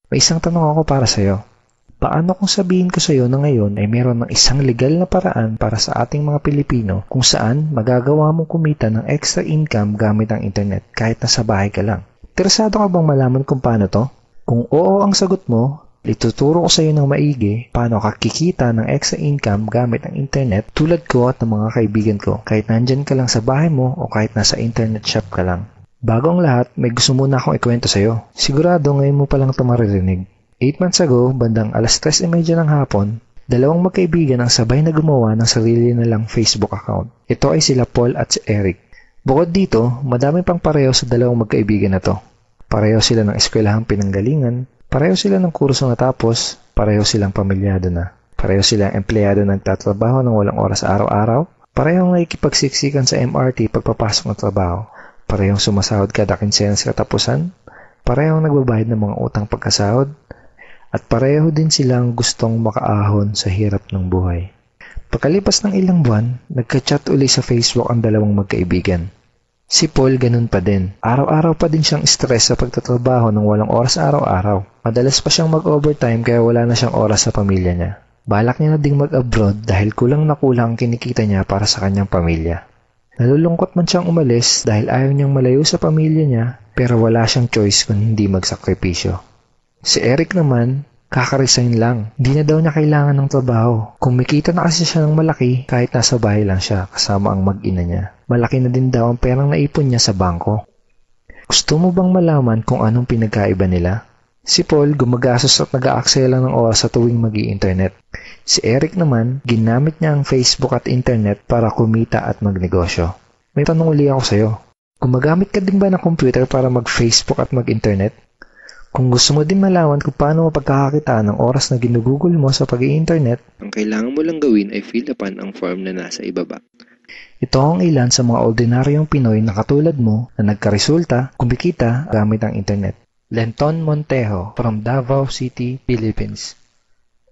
May isang tanong ako para sa'yo. Paano kung sabihin ko sa'yo na ngayon ay meron ng isang legal na paraan para sa ating mga Pilipino kung saan magagawa mong kumita ng extra income gamit ang internet kahit nasa bahay ka lang? Interesado ka bang malaman kung paano to? Kung oo ang sagot mo, ituturo ko sa iyo ng maigi paano ka kikita ng extra income gamit ang internet tulad ko at ng mga kaibigan ko kahit nandyan ka lang sa bahay mo o kahit nasa internet shop ka lang. Bago ang lahat, may gusto muna akong ikwento sa iyo. Sigurado ngayon mo palang ito maririnig. 8 months ago, bandang 3:30 ng hapon, dalawang magkaibigan ang sabay na gumawa ng sarili nilang Facebook account. Ito ay sila Paul at si Eric. Bukod dito, madami pang pareho sa dalawang magkaibigan na to. Pareho sila ng eskwelahang pinanggalingan, pareho sila ng kurso natapos, pareho silang pamilyado na. Pareho silang empleyado nagtatrabaho ng walang oras araw-araw, parehong nakikipagsiksikan sa MRT pagpapasok ng trabaho, parehong sumasahod kada kinsenas katapusan, parehong nagbabayad ng mga utang pagkasahod, at pareho din silang gustong makaahon sa hirap ng buhay. Pagkalipas ng ilang buwan, nagka-chat uli sa Facebook ang dalawang magkaibigan. Si Paul ganun pa din. Araw-araw pa din siyang stress sa pagtatrabaho ng walang oras araw-araw. Madalas pa siyang mag-overtime kaya wala na siyang oras sa pamilya niya. Balak niya na ding mag-abroad dahil kulang na kulang ang kinikita niya para sa kanyang pamilya. Nalulungkot man siyang umalis dahil ayaw niyang malayo sa pamilya niya pero wala siyang choice kung hindi magsakripisyo. Si Eric naman, kaka-resign lang. Di na daw niya kailangan ng trabaho. Kumikita na kasi siya ng malaki kahit nasa bahay lang siya kasama ang mag-ina niya. Malaki na din daw ang perang naipon niya sa bangko. Gusto mo bang malaman kung anong pinagkaiba nila? Si Paul gumagastos at nag-aaksaya lang ng oras sa tuwing mag-i-internet. Si Eric naman, ginamit niya ang Facebook at internet para kumita at magnegosyo. May tanong uli ako sa'yo. Gumagamit ka din ba ng computer para mag-Facebook at mag-internet? Kung gusto mo din malaman kung paano mapagkakakitaan ng oras na ginugugol mo sa pag-i-internet, ang kailangan mo lang gawin ay fill upan ang form na nasa ibaba. ito ang ilan sa mga ordinaryong Pinoy na katulad mo na nagkaresulta, kumikita gamit ang internet. Lenton Montejo from Davao City, Philippines.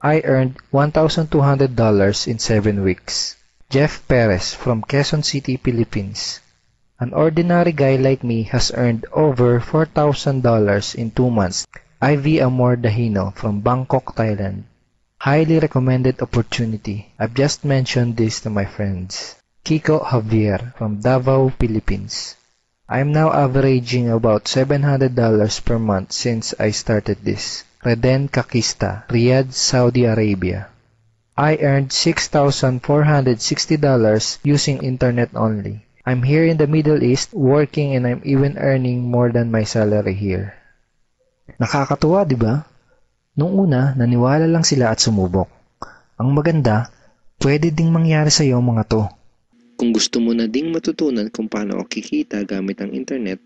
I earned $1,200 in 7 weeks. Jeff Perez from Quezon City, Philippines. An ordinary guy like me has earned over $4,000 in 2 months. Ivy Amor Dahino from Bangkok, Thailand. Highly recommended opportunity. I've just mentioned this to my friends. Kiko Javier from Davao, Philippines. I'm now averaging about $700 per month since I started this. Reden Kakista, Riyadh, Saudi Arabia. I earned $6,460 using internet only. I'm here in the Middle East working and I'm even earning more than my salary here. Nakakatuwa, di ba? Nung una, naniwala lang sila at sumubok. Ang maganda, pwede ding mangyari sa iyo mga to. Kung gusto mo na ding matutunan kung paano kikita gamit ang internet,